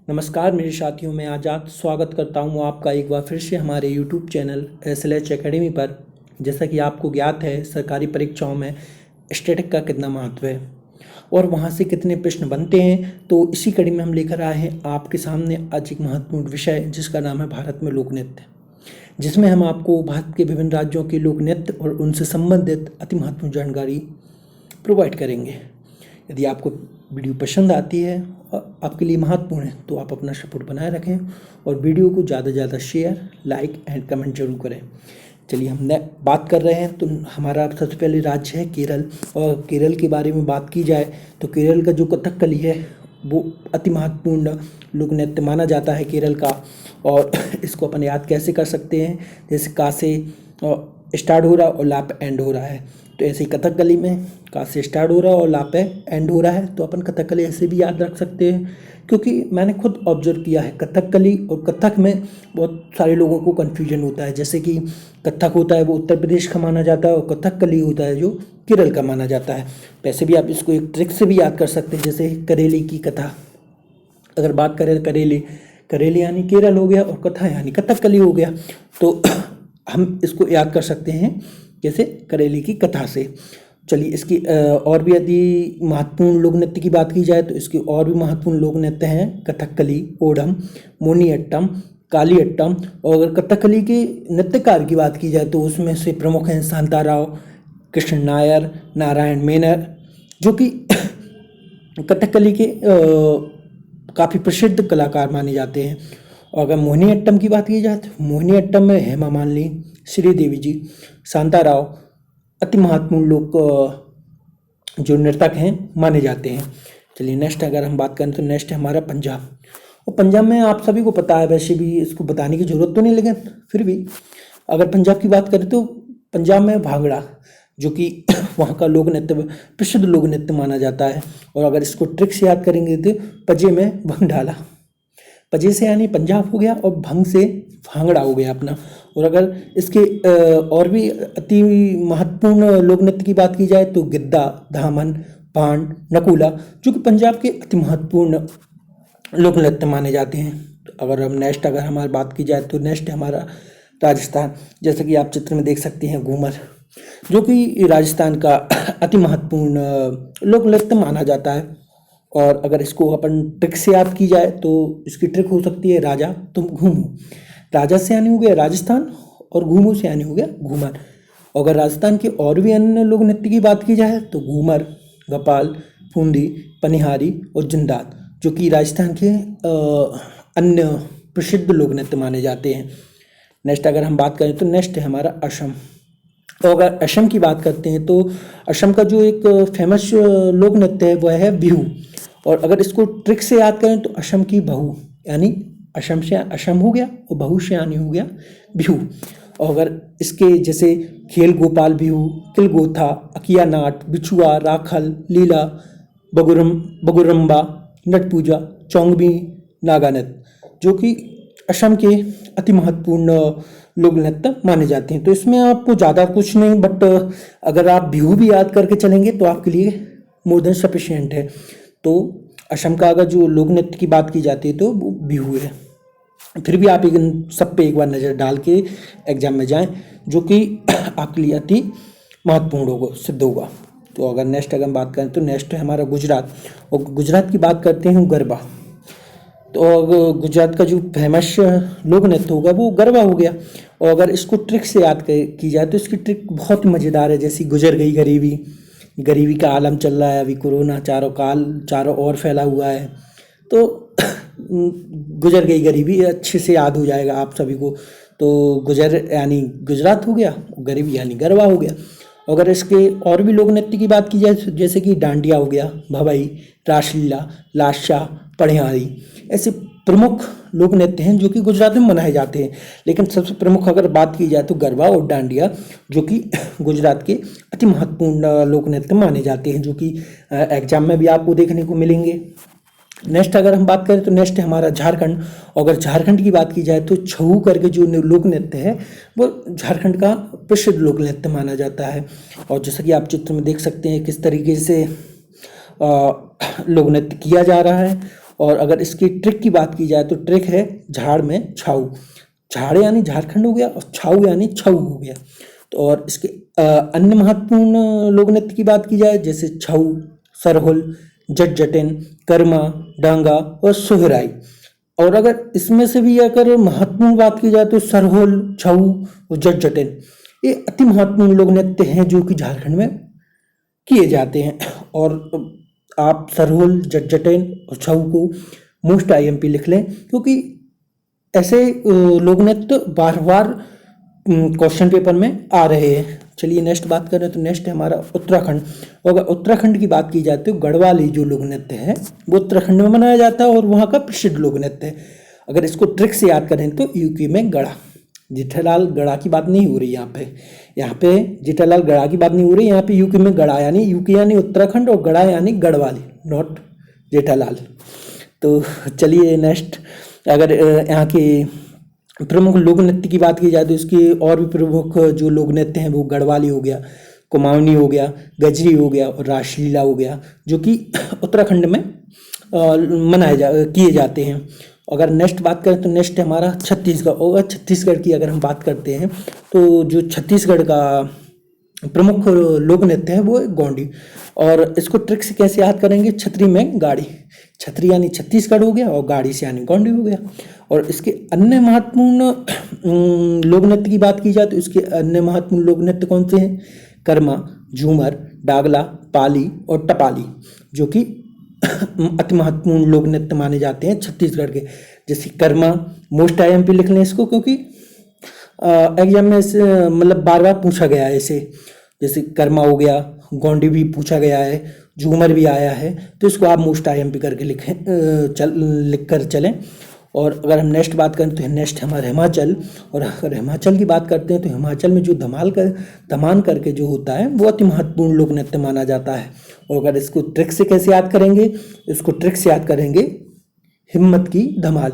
नमस्कार मेरे साथियों, मैं आज़ाद स्वागत करता हूं आपका एक बार फिर से हमारे यूट्यूब चैनल SLH एकेडमी पर। जैसा कि आपको ज्ञात है, सरकारी परीक्षाओं में स्टैटिक का कितना महत्व है और वहां से कितने प्रश्न बनते हैं। तो इसी कड़ी में हम लेकर आए हैं आपके सामने आज एक महत्वपूर्ण विषय जिसका नाम है भारत में लोक नृत्य, जिसमें हम आपको भारत के विभिन्न राज्यों के लोक नृत्य और उनसे संबंधित अति महत्वपूर्ण जानकारी प्रोवाइड करेंगे। यदि आपको वीडियो पसंद आती है और आपके लिए महत्वपूर्ण है तो आप अपना सपोर्ट बनाए रखें और वीडियो को ज़्यादा से ज़्यादा शेयर, लाइक एंड कमेंट जरूर करें। चलिए हम बात कर रहे हैं तो हमारा सबसे पहले राज्य है केरल। और केरल के बारे में बात की जाए तो केरल का जो कथकली है वो अति महत्वपूर्ण लोक नृत्य माना जाता है केरल का। और इसको अपन याद कैसे कर सकते हैं, जैसे का से स्टार्ट हो रहा और ला पे एंड हो रहा है, तो ऐसे ही कथकली में का से स्टार्ट हो रहा है और ला पे एंड हो रहा है, तो अपन कथकली ऐसे भी याद रख सकते हैं। क्योंकि मैंने खुद ऑब्जर्व किया है कथकली और कथक में बहुत सारे लोगों को कन्फ्यूजन होता है। जैसे कि कथक होता है वो उत्तर प्रदेश का माना जाता है और कथकली होता है जो केरल का माना जाता है। वैसे भी आप इसको एक ट्रिक से भी याद कर सकते हैं, जैसे करेली की कथा अगर बात करें, करेली यानी केरल हो गया और कथा यानी कथकली हो गया, तो हम इसको याद कर सकते हैं जैसे करेली की कथा से। चलिए इसकी और भी यदि महत्वपूर्ण लोक नृत्य की बात की जाए तो इसके और भी महत्वपूर्ण लोक नृत्य हैं कथकली, ओडम, मोहिनीअट्टम, कालियट्टम। और अगर कथकली के नृत्यकार की बात की जाए तो उसमें से प्रमुख हैं शांताराव, कृष्ण नायर, नारायण मेनन, जो कि कथकली के काफ़ी प्रसिद्ध कलाकार माने जाते हैं। और अगर मोहिनीअट्टम की बात की जाए तो मोहिनीअट्टम में हेमा मालिनी, श्रीदेवी जी, शांताराव अति महत्वपूर्ण लोग जो नर्तक हैं माने जाते हैं। चलिए नेक्स्ट अगर हम बात करें तो नेक्स्ट है हमारा पंजाब। और पंजाब में आप सभी को पता है, वैसे भी इसको बताने की ज़रूरत तो नहीं, लेकिन फिर भी अगर पंजाब की बात करें तो पंजाब में भांगड़ा, जो कि वहाँ का लोक नृत्य प्रसिद्ध लोक नृत्य माना जाता है। और अगर इसको ट्रिक से याद करेंगे तो पजे में भंग डाला, पजे से यानी पंजाब हो गया और भंग से भांगड़ा हो गया अपना। और अगर इसके और भी अति महत्वपूर्ण लोक नृत्य की बात की जाए तो गिद्दा, धामन, भांड, नकूला, जो कि पंजाब के अति महत्वपूर्ण लोक नृत्य माने जाते हैं। तो अगर हम नेक्स्ट अगर हमारी बात की जाए तो नेक्स्ट है हमारा राजस्थान। जैसे कि आप चित्र में देख सकते हैं घूमर, जो कि राजस्थान का अति महत्वपूर्ण लोक नृत्य माना जाता है। और अगर इसको अपन ट्रिक से याद की जाए तो इसकी ट्रिक हो सकती है राजा तुम घूमो। राजा से यानी हो गया राजस्थान और घूमो से यानी हो गया घूमर। अगर राजस्थान के और भी अन्य लोक नृत्य की बात की जाए तो घूमर, गपाल, फूंदी, पनिहारी और जिंदात, जो कि राजस्थान के अन्य प्रसिद्ध लोक नृत्य माने जाते हैं। नेक्स्ट अगर हम बात करें तो नेक्स्ट है हमारा असम। और अगर असम की बात करते हैं तो असम का जो एक फेमस लोक नृत्य है वह है बिहू। और अगर इसको ट्रिक से याद करें तो असम की बहू, यानी असम से असम हो गया और बहू से यानी हो गया बिहू। और अगर इसके जैसे खेल गोपाल बिहू, किलगोथा, अकिया नाट, बिछुआ, राखल, लीला, बगुरम्बा, नट पूजा, चौंगबी, नागानत, जो कि असम के अति महत्वपूर्ण लोक नृत्य माने जाते हैं। तो इसमें आपको ज़्यादा कुछ नहीं, बट अगर आप बिहू भी याद करके चलेंगे तो आपके लिए मोर देन सफिशिएंट है। तो असम का अगर जो लोक नृत्य की बात की जाती है तो वो बिहू है। फिर भी आप इन सब पे एक बार नज़र डाल के एग्जाम में जाएं, जो कि आपके लिए अति महत्वपूर्ण होगा, सिद्ध होगा। तो अगर नेक्स्ट अगर हम बात करें तो नेक्स्ट है हमारा गुजरात। और गुजरात की बात करते हैं गरबा। तो गुजरात का जो फेमस लोक नृत्य होगा वो गरबा हो गया। और अगर इसको ट्रिक से याद की जाए तो इसकी ट्रिक बहुत ही मज़ेदार है। जैसी गुजर गई गरीबी, गरीबी का आलम चल रहा है अभी, कोरोना चारों ओर फैला हुआ है, तो गुजर गई गरीबी अच्छे से याद हो जाएगा आप सभी को। तो गुजर यानी गुजरात हो गया, गरीबी यानी गरबा हो गया। अगर इसके और भी लोक नृत्य की बात की जाए जैसे कि डांडिया हो गया, भवाई, रासलीला, लाशा, पढ़ियारी, ऐसे प्रमुख लोक नृत्य हैं जो कि गुजरात में मनाए जाते हैं। लेकिन सबसे प्रमुख अगर बात की जाए तो गरबा और डांडिया, जो कि गुजरात के अति महत्वपूर्ण लोक नृत्य माने जाते हैं, जो कि एग्जाम में भी आपको देखने को मिलेंगे। नेक्स्ट अगर हम बात करें तो नेक्स्ट है हमारा झारखंड। अगर झारखंड की बात की जाए तो छऊ करके जो लोक नृत्य है वो झारखंड का प्रसिद्ध लोक नृत्य माना जाता है। और जैसा कि आप चित्र में देख सकते हैं किस तरीके से लोक नृत्य किया जा रहा है। और अगर इसकी ट्रिक की बात की जाए तो ट्रिक है झाड़ में छाऊ। झाड़ यानी झारखंड हो गया और छाऊ यानी छऊ हो गया। तो और इसके अन्य महत्वपूर्ण लोक नृत्य की बात की जाए जैसे छऊ, सरहुल, जट जटिन, कर्मा, डांगा और सोहराई। और अगर इसमें से भी अगर महत्वपूर्ण बात की जाए तो सरहुल, छऊ और जट जटिन ये अति महत्वपूर्ण लोक नृत्य हैं जो कि झारखंड में किए जाते हैं। और आप सरहुल, जट जटिन और छऊ को मोस्ट आईएमपी लिख लें, क्योंकि ऐसे लोक नृत्य बार बार क्वेश्चन पेपर में आ रहे हैं। चलिए नेक्स्ट बात करें तो नेक्स्ट है हमारा उत्तराखंड। और अगर उत्तराखंड की बात की जाए तो गढ़वाली जो लोक नृत्य है वो उत्तराखंड में मनाया जाता है और वहाँ का प्रसिद्ध लोक नृत्य है। अगर इसको ट्रिक से याद करें तो यूपी में गढ़ा, जेठालाल गढ़ा की बात नहीं हो रही यहाँ पे जेठालाल गढ़ा की बात नहीं हो रही, यहाँ पे यूपी में गढ़ा यानी यूपी यानी उत्तराखंड और गढ़ा यानी गढ़वाली, नॉट जेठालाल। तो चलिए नेक्स्ट, अगर यहाँ के प्रमुख लोक नृत्य की बात की जाए तो इसके और भी प्रमुख जो लोक नृत्य हैं वो गढ़वाली हो गया, कुमाऊनी हो गया, गजरी हो गया और रासलीला हो गया, जो कि उत्तराखंड में किए जाते हैं। अगर नेक्स्ट बात करें तो नेक्स्ट है हमारा छत्तीसगढ़। और छत्तीसगढ़ की अगर हम बात करते हैं तो जो छत्तीसगढ़ का प्रमुख लोक नृत्य है वो है गोंडी। और इसको ट्रिक से कैसे याद करेंगे, छतरी में गाड़ी, छतरी यानी छत्तीसगढ़ हो गया और गाड़ी से यानी गोंडी हो गया। और इसके अन्य महत्वपूर्ण लोक नृत्य की बात की जाए तो इसके अन्य महत्वपूर्ण लोक नृत्य कौन से हैं, कर्मा, झूमर, डागला, पाली और टपाली, जो कि अति महत्वपूर्ण लोक नृत्य माने जाते हैं छत्तीसगढ़ के। जैसे कर्मा मोस्ट आईएमपी लिख लें इसको, क्योंकि एग्जाम में मतलब बार बार पूछा गया है इसे। जैसे कर्मा हो गया, गोंडी भी पूछा गया है, झूमर भी आया है, तो इसको आप मोस्ट आईएमपी करके लिख कर चलें। और अगर हम नेक्स्ट बात करें तो नेक्स्ट हमारा हिमाचल। और अगर हिमाचल की बात करते हैं तो हिमाचल में जो धमान करके जो होता है वो अति महत्वपूर्ण लोक नृत्य माना जाता है। और अगर इसको ट्रिक से कैसे याद करेंगे, इसको ट्रिक से याद करेंगे हिम्मत की धमाल।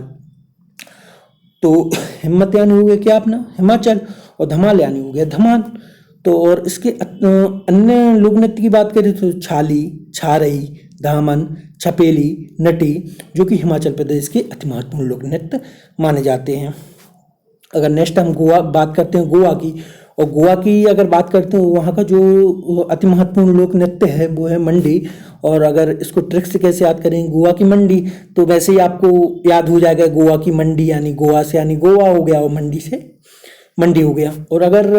तो हिम्मत यानी हो गया क्या अपना हिमाचल, और धमाल यानी हो गया धमाल। तो और इसके अन्य लोक नृत्य की बात करें तो छाली, छारई, दामन, छपेली, नटी, जो कि हिमाचल प्रदेश के अति महत्वपूर्ण लोक नृत्य माने जाते हैं। अगर नेक्स्ट हम बात करते हैं गोवा की। और गोवा की अगर बात करते हैं वहाँ का जो अति महत्वपूर्ण लोक नृत्य है वो है मंडी। और अगर इसको ट्रिक से कैसे याद करें गोवा की मंडी, तो वैसे ही आपको याद हो जाएगा गोवा की मंडी यानी गोवा से यानी गोवा हो गया और मंडी से मंडी हो गया। और अगर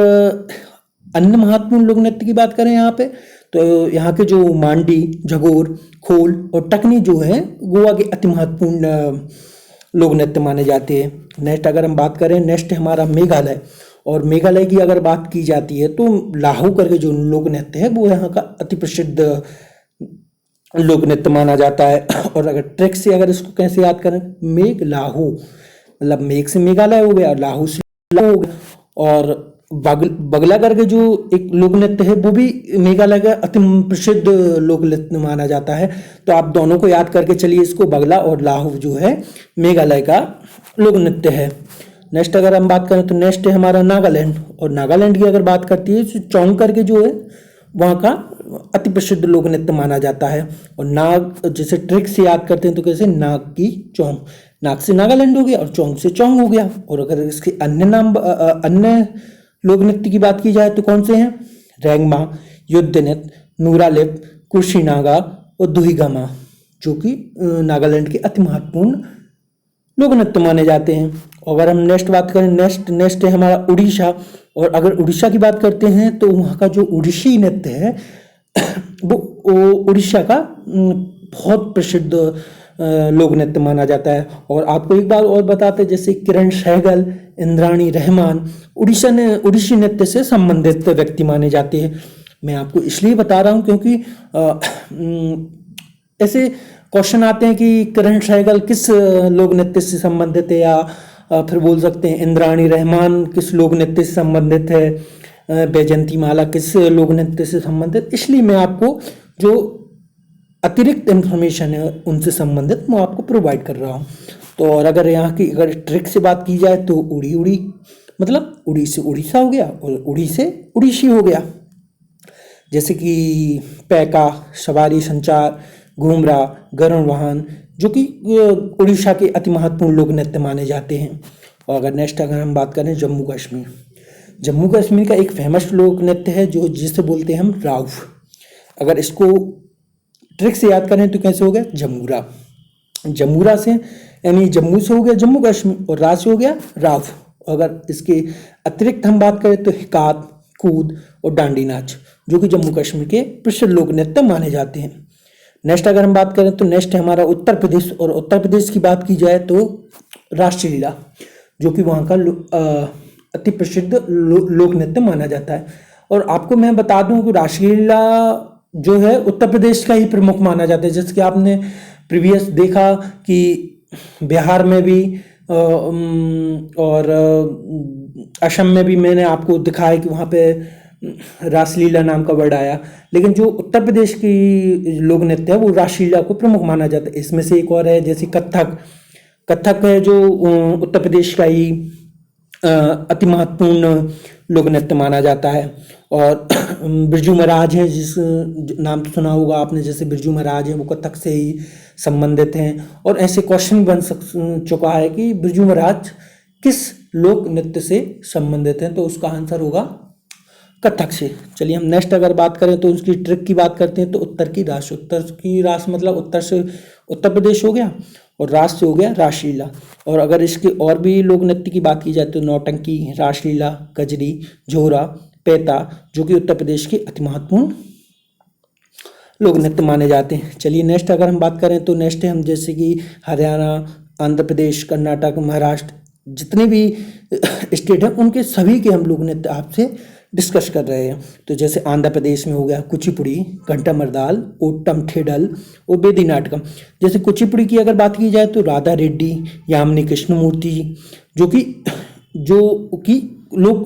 अन्य महत्वपूर्ण लोक नृत्य की बात करें यहाँ पे तो यहाँ के जो मांडी, झगोर, खोल और टकनी जो है गोवा के अति महत्वपूर्ण लोक नृत्य माने जाते हैं। नेक्स्ट अगर हम बात करें नेक्स्ट हमारा मेघालय। और मेघालय की अगर बात की जाती है तो लाहू करके जो लोक नृत्य है वो यहाँ का अति प्रसिद्ध लोक नृत्य माना जाता है। और अगर ट्रिक से अगर इसको कैसे याद करें, मेघ लाहू मतलब मेघ से मेघालय हो गया, लाहू से लाहू हो गया। और बगला करके जो एक लोक नृत्य है वो भी मेघालय का अति प्रसिद्ध लोक नृत्य माना जाता है। तो आप दोनों को याद करके चलिए, इसको बगला और लाहू जो है मेघालय का लोक नृत्य है। नेक्स्ट अगर हम बात करें तो नेक्स्ट है हमारा नागालैंड। और नागालैंड की अगर बात करती है तो चौंग करके जो है वहाँ का अति प्रसिद्ध लोक नृत्य माना जाता है। और नाग जैसे ट्रिक से याद करते हैं तो कैसे, नाग की चौंग, नाग से नागालैंड हो गया और चौंग से चौंग हो गया। और अगर इसके अन्य लोक नृत्य की बात की जाए तो कौन से हैं, रेंगमा, युद्ध नृत्य, नूरालिप, कुर्शी नागा और दुहिगामा, जो कि नागालैंड के अति महत्वपूर्ण लोक नृत्य माने जाते हैं। अगर हम नेक्स्ट बात करें नेक्स्ट है हमारा उड़ीसा। और अगर उड़ीसा की बात करते हैं तो वहाँ का जो उड़ीसी नृत्य है वो उड़ीसा का बहुत प्रसिद्ध लोक नृत्य माना जाता है। और आपको एक बात और बताते हैं, जैसे किरण सहगल, इंद्राणी रहमान उड़ीसी नृत्य से संबंधित व्यक्ति माने जाते हैं। मैं आपको इसलिए बता रहा हूँ क्योंकि ऐसे क्वेश्चन आते हैं कि किरण सहगल किस लोक नृत्य से संबंधित है, या फिर बोल सकते हैं इंद्राणी रहमान किस लोक नृत्य से संबंधित है, बैजंती माला किस लोक नृत्य से संबंधित। इसलिए मैं आपको जो अतिरिक्त इन्फॉर्मेशन है उनसे संबंधित मैं आपको प्रोवाइड कर रहा हूँ। तो और अगर यहाँ की अगर ट्रिक से बात की जाए तो उड़ी मतलब उड़ी से उड़ीसा हो गया और उड़ी से उड़ीसी हो गया। जैसे कि पैका, सवारी संचार, घूमरा, गरुड़ वाहन, जो कि उड़ीसा के अति महत्वपूर्ण लोक नृत्य माने जाते हैं। और अगर नेक्स्ट अगर हम बात करें जम्मू कश्मीर, जम्मू कश्मीर का एक फेमस लोक नृत्य है जो जिसे बोलते हैं हम राउफ। अगर इसको ट्रिक से याद करें तो कैसे हो गया, जम्मूरा। जम्मूरा से यानी जम्मू से हो गया जम्मू कश्मीर और रा से हो गया राउफ। अगर इसके अतिरिक्त हम बात करें तो हिकात, कूद और डांडी नाच, जो कि जम्मू कश्मीर के प्रसिद्ध लोक नृत्य माने जाते हैं। नेक्स्ट अगर हम बात करें तो नेक्स्ट है हमारा उत्तर प्रदेश, और उत्तर प्रदेश की बात की जाए तो राष्ट्रीय लीला, जो कि वहाँ का अति प्रसिद्ध लोक नृत्य माना जाता है। और आपको मैं बता दूं कि राष्ट्रीय लीला जो है उत्तर प्रदेश का ही प्रमुख माना जाता है। जैसे कि आपने प्रीवियस देखा कि बिहार में भी और असम में भी मैंने आपको दिखाया कि वहाँ पे रासलीला नाम का वर्ड आया, लेकिन जो उत्तर प्रदेश की लोक नृत्य है वो रासलीला को प्रमुख माना जाता है। इसमें से एक और है जैसे कथक। कथक है जो उत्तर प्रदेश का ही अति महत्वपूर्ण लोक नृत्य माना जाता है। और बिरजू महाराज हैं, जिस नाम तो सुना होगा आपने, जैसे बिरजू महाराज हैं वो कथक से ही संबंधित हैं। और ऐसे क्वेश्चन बन चुका है कि बिरजू महाराज किस लोक नृत्य से संबंधित हैं, तो उसका आंसर होगा कथक से। चलिए हम नेक्स्ट अगर बात करें तो उसकी ट्रिक की बात करते हैं। तो उत्तर की रास, उत्तर की रास मतलब उत्तर से उत्तर प्रदेश हो गया और रास से हो गया रासलीला। और अगर इसके और भी लोक नृत्य की बात की जाए तो नौटंकी, रासलीला, कजरी, झोरा, पैता, जो कि उत्तर प्रदेश के अति महत्वपूर्ण लोक नृत्य माने जाते हैं। चलिए नेक्स्ट अगर हम बात करें तो नेक्स्ट है हम जैसे कि हरियाणा, आंध्र प्रदेश, कर्नाटक, महाराष्ट्र, जितने भी स्टेट हैं उनके सभी के हम लोक नृत्य आपसे डिस्कस कर रहे हैं। तो जैसे आंध्र प्रदेश में हो गया कुचिपुड़ी, घंटा मर्दाल, ओट्टम ठेडल और बेदी नाटकम। जैसे कुचिपुड़ी की अगर बात की जाए तो राधा रेड्डी, यामिनी कृष्णमूर्ति, जो कि लोग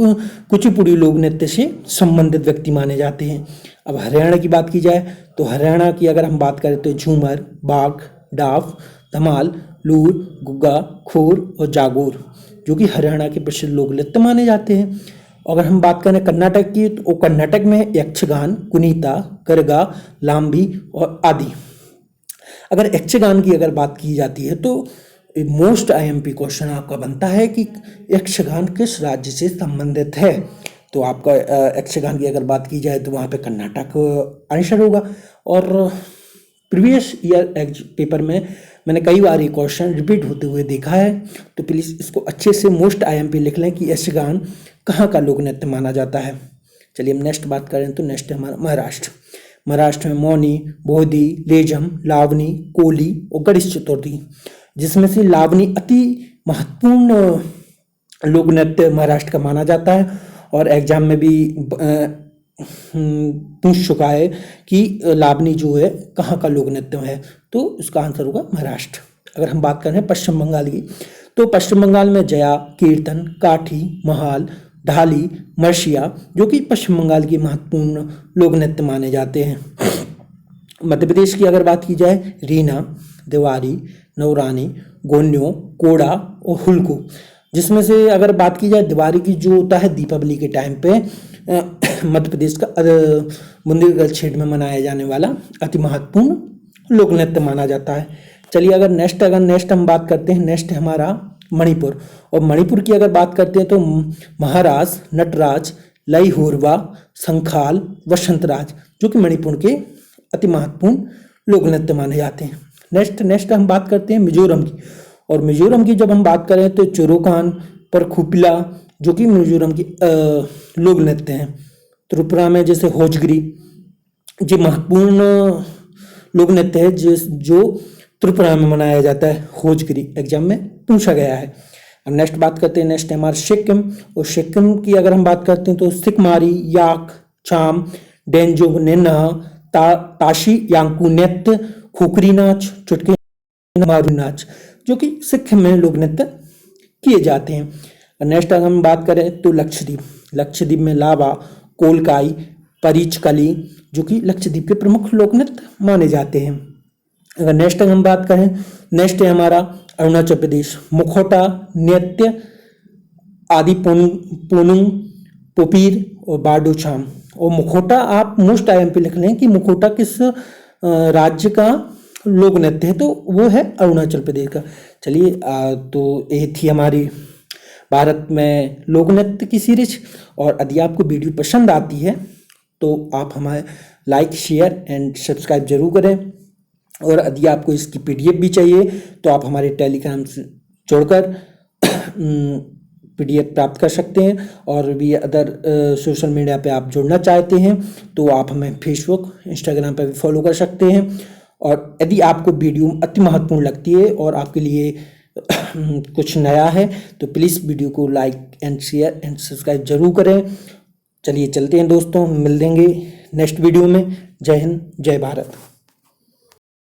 कुचिपुड़ी लोक नृत्य से संबंधित व्यक्ति माने जाते हैं। अब हरियाणा की बात की जाए तो हरियाणा की अगर हम बात करें तो झूमर, बाघ, डाफ, धमाल, लूर, गुग्गा, खोर और जागोर, जो कि हरियाणा के प्रसिद्ध लोक नृत्य माने जाते हैं। अगर हम बात करें कर्नाटक की तो कर्नाटक में यक्षगान, कुनीता, करगा, लाम्बी और आदि। अगर यक्षगान की अगर बात की जाती है तो मोस्ट आईएमपी क्वेश्चन आपका बनता है कि यक्षगान किस राज्य से संबंधित है। तो आपका यक्षगान की अगर बात की जाए तो वहाँ पे कर्नाटक आंसर होगा। और प्रीवियस ईयर पेपर में मैंने कई बार ये क्वेश्चन रिपीट होते हुए देखा है, तो प्लीज़ इसको अच्छे से मोस्ट आईएमपी लिख लें कि यक्षगान कहाँ का लोक नृत्य माना जाता है। चलिए हम नेक्स्ट बात करें तो नेक्स्ट है हमारा महाराष्ट्र। महाराष्ट्र में मौनी, बोहदी, लेजम, लावनी, कोली और गणेश चतुर्थी, जिसमें से लावनी अति महत्वपूर्ण लोक नृत्य महाराष्ट्र का माना जाता है। और एग्जाम में भी पूछ चुका है कि लावनी जो है कहाँ का लोक नृत्य है, तो इसका आंसर होगा महाराष्ट्र। अगर हम बात करें पश्चिम बंगाल की तो पश्चिम बंगाल में जया, कीर्तन, काठी, महाल, ढाली, मर्शिया, जो कि पश्चिम बंगाल की महत्वपूर्ण लोक नृत्य माने जाते हैं। मध्य प्रदेश की अगर बात की जाए रीना, देवारी, नवरानी, गोन्यो, कोड़ा और हुलको, जिसमें से अगर बात की जाए दिवाली की जो होता है दीपावली के टाइम पे मध्य प्रदेश का बुंदेलखंड क्षेत्र में मनाया जाने वाला अति महत्वपूर्ण लोक नृत्य माना जाता है। चलिए अगर नेक्स्ट हम बात करते हैं, नेक्स्ट है हमारा मणिपुर। और मणिपुर की अगर बात करते हैं तो महाराज, नटराज, लईहोरवा, संखाल, वसंतराज, जो कि मणिपुर के अति महत्वपूर्ण लोक नृत्य माने जाते हैं। नेक्स्ट हम बात करते हैं मिजोरम की। और मिजोरम की जब हम बात करें तो चोरोकान, परखुपिला, जो कि मिजोरम की लोक नृत्य हैं। त्रिपुरा में जैसे होजगिरी, ये महत्वपूर्ण लोक नृत्य है जो त्रिपुरा में मनाया जाता है। होजगिरी एग्जाम में पूछा गया है। अब नेक्स्ट बात करते हैं, नेक्स्ट है हमारा सिक्किम। और सिक्किम की अगर हम बात करते हैं तो सिकमारी, याक, चाम, डेंजोंग, नेना, ताशी यांकू नृत्य, खुकरी नाच, चुटकी मारू नाच, जो कि सिक्किम में लोक नृत्य किए जाते हैं। नेक्स्ट अगर हम बात करें तो लक्षद्वीप में लावा, कोलकाई, परिचकली, जो कि लक्षद्वीप के प्रमुख लोक नृत्य माने जाते हैं। अगर नेक्स्ट हम बात करें, नेक्स्ट है हमारा अरुणाचल प्रदेश। मुखौटा नृत्य आदि पोनुंग, पोपीर और बारडोछाम। और मुखौटा आप मोस्ट आईएमपी लिख लें कि मुखौटा किस राज्य का लोक नृत्य है, तो वो है अरुणाचल प्रदेश का। चलिए तो ये थी हमारी भारत में लोक नृत्य की सीरीज। और यदि आपको वीडियो पसंद आती है तो आप हमारे लाइक शेयर एंड सब्सक्राइब जरूर करें। और यदि आपको इसकी PDF भी चाहिए तो आप हमारे टेलीग्राम से जुड़कर PDF प्राप्त कर सकते हैं। और भी अदर सोशल मीडिया पे आप जुड़ना चाहते हैं तो आप हमें फेसबुक इंस्टाग्राम पे भी फॉलो कर सकते हैं। और यदि आपको वीडियो अति महत्वपूर्ण लगती है और आपके लिए कुछ नया है तो प्लीज़ वीडियो को like and share and subscribe जरूर करें। चलिए चलते हैं दोस्तों, मिल देंगे नेक्स्ट वीडियो में। जय हिंद, जय भारत।